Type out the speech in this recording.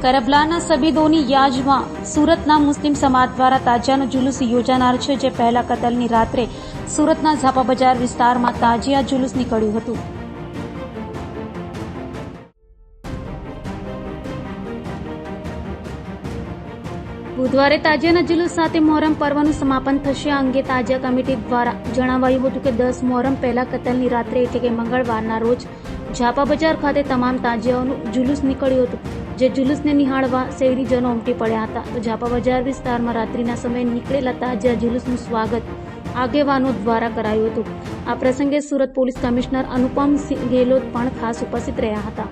કરબલાના સબીદોની યાદમાં સુરતના મુસ્લિમ સમાજ દ્વારા તાજિયાનો જુલુસ યોજાનાર છે, જે પહેલા કતલની રાત્રે સુરતના ઝાપા બજાર વિસ્તારમાં તાજિયા જુલુસ નીકળ્યું હતું. બુધવારે તાજિયાના જુલુસ સાથે મોહરમ પર્વનું સમાપન થશે. આ અંગે તાજિયા કમિટી દ્વારા જણાવાયું હતું કે 10 મોહરમ પહેલા કતલની રાત્રે એટલે કે મંગળવારના રોજ ઝાપા બજાર ખાતે તમામ તાજિયાઓનું જુલુસ નીકળ્યું હતું, જે જુલુસને નિહાળવા શહેરીજનો ઉમટી પડ્યા હતા. તો ઝાપા બજાર વિસ્તારમાં રાત્રિના સમયે નીકળેલા તાજિયા જુલુસનું સ્વાગત આગેવાનો દ્વારા કરાયું હતું. આ પ્રસંગે સુરત પોલીસ કમિશનર અનુપમસિંહ ગેહલોત પણ ખાસ ઉપસ્થિત રહ્યા હતા.